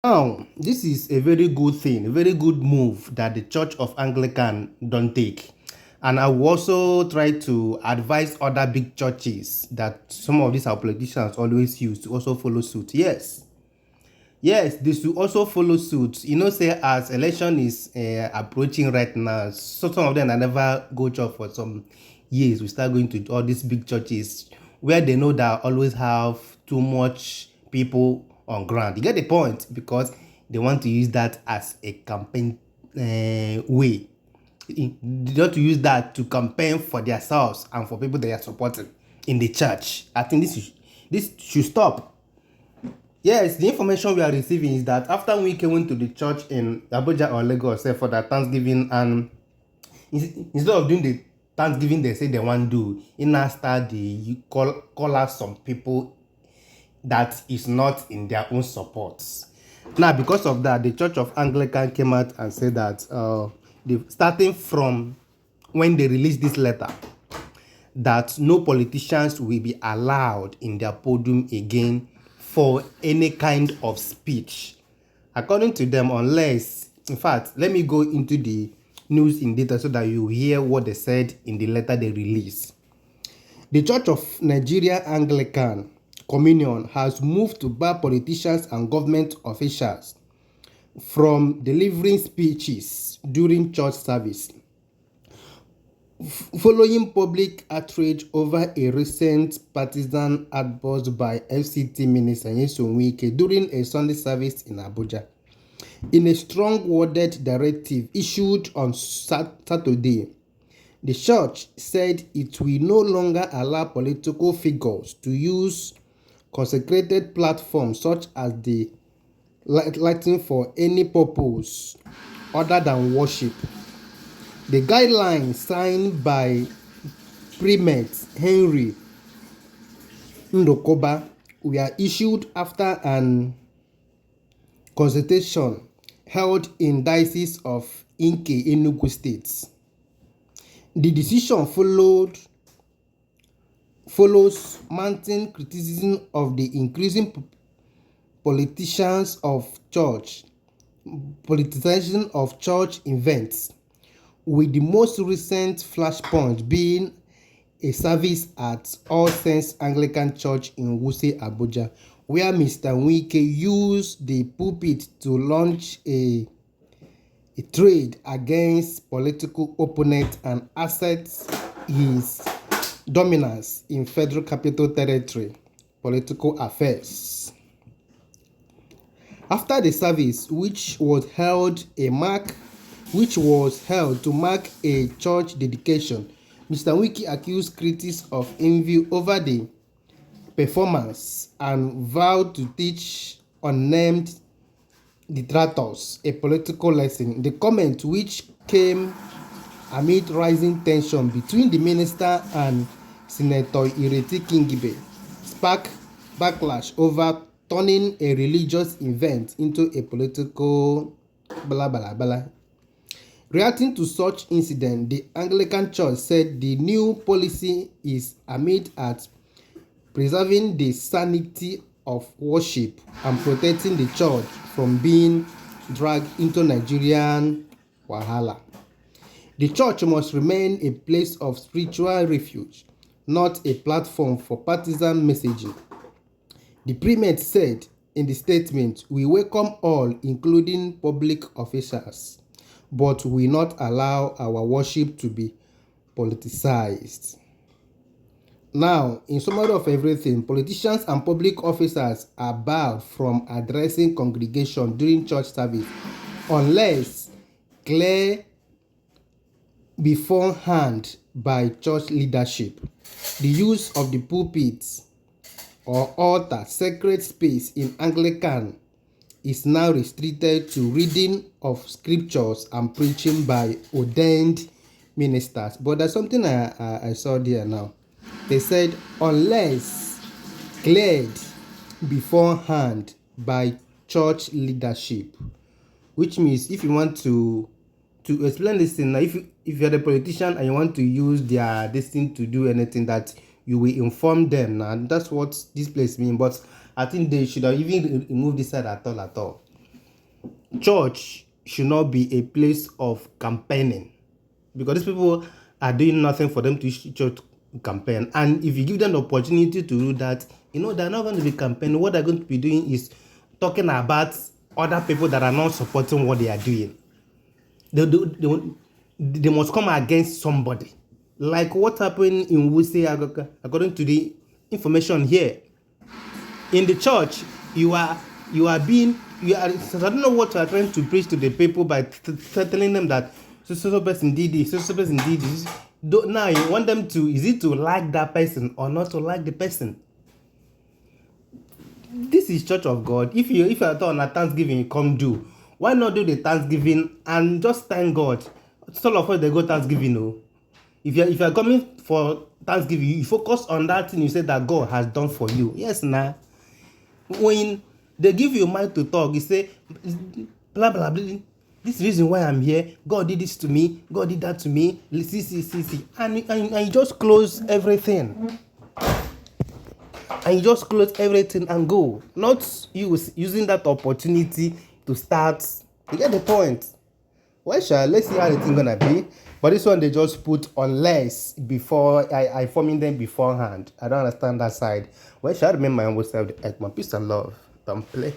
Now, this is a very good thing, a very good move that the Church of Anglican don't take. And I will also try to advise other big churches that some of these our politicians always use to also follow suit. Yes, they should also follow suit. Say as election is approaching right now, so some of them I never go church for some years. We start going to all these big churches where they know that always have too much people on ground. You get the point because they want to use that as a campaign way. They want to use that to campaign for themselves and for people they are supporting in the church. I think this should stop. Yes, the information we are receiving is that after we went to the church in Abuja or Lagos for that Thanksgiving, and instead of doing the Thanksgiving they say they want to do, in now start the call out some people that is not in their own supports. Now, because of that, the Church of Anglican came out and said that starting from when they released this letter, that no politicians will be allowed in their podium again for any kind of speech. According to them, unless, in fact, let me go into the news in detail so that you hear what they said in the letter they released. The Church of Nigeria Anglican Communion has moved to bar politicians and government officials from delivering speeches during church service, following public outrage over a recent partisan outburst by FCT Minister Nyesom Wike during a Sunday service in Abuja. In a strong-worded directive issued on Saturday, the church said it will no longer allow political figures to use consecrated platforms such as the lighting for any purpose other than worship. The guidelines signed by Primate Henry Ndokoba were issued after an consultation held in Diocese of Inke, Enugu State. The decision follows mounting criticism of the increasing politicization of church events, with the most recent flashpoint being a service at All Saints Anglican Church in Wuse, Abuja, where Mr. Wike used the pulpit to launch a trade against political opponents and assert his dominance in Federal Capital Territory political affairs. After the service, which was held to mark a church dedication, Mr. Wike accused critics of envy over the performance and vowed to teach unnamed detractors a political lesson. The comment, which came amid rising tension between the minister and Senator Ireti Kingibe, sparked backlash over turning a religious event into a political blah blah blah. Reacting to such incident, the Anglican Church said the new policy is aimed at preserving the sanity of worship and protecting the church from being dragged into Nigerian wahala. The church must remain a place of spiritual refuge, not a platform for partisan messaging. The primate said in the statement, "We welcome all, including public officials, but we will not allow our worship to be politicized." Now, in summary of everything, politicians and public officers are barred from addressing congregation during church service unless clear beforehand by church leadership. The use of the pulpit or altar, sacred space in Anglican, is now restricted to reading of scriptures and preaching by ordained ministers. But there's something I saw there now. They said unless cleared beforehand by church leadership, which means if you want to explain this thing, if you're the politician and you want to use their this thing to do anything, that you will inform them. Now that's what this place means. But I think they should have even removed this side at all. church should not be a place of campaigning, because these people are doing nothing for them to church campaign. And if you give them the opportunity to do that, they're not going to be campaigning. What they're going to be doing is talking about other people that are not supporting what they are doing. They must come against somebody, like what happened in Wuse, according to the information here. In the church, you are so I don't know what you are trying to preach to the people by telling them that so person did this, so person did this. Now you want them to, is it to like that person or not to like the person? This is Church of God. If you are on a Thanksgiving, come do. Why not do the Thanksgiving and just thank God? Some of us they go Thanksgiving, no. If you are coming for Thanksgiving, you focus on that thing you said that God has done for you. Yes, nah. When they give you a mind to talk, you say blah blah blah. This reason why I'm here. God did this to me. God did that to me. See. And you just close everything. And you just close everything and go. Not using that opportunity to start. You get the point? Well, let's see how the thing gonna be. But this one they just put unless before I informing them beforehand. I don't understand that side. Well, I remember my own self. Peace and love. Don't play.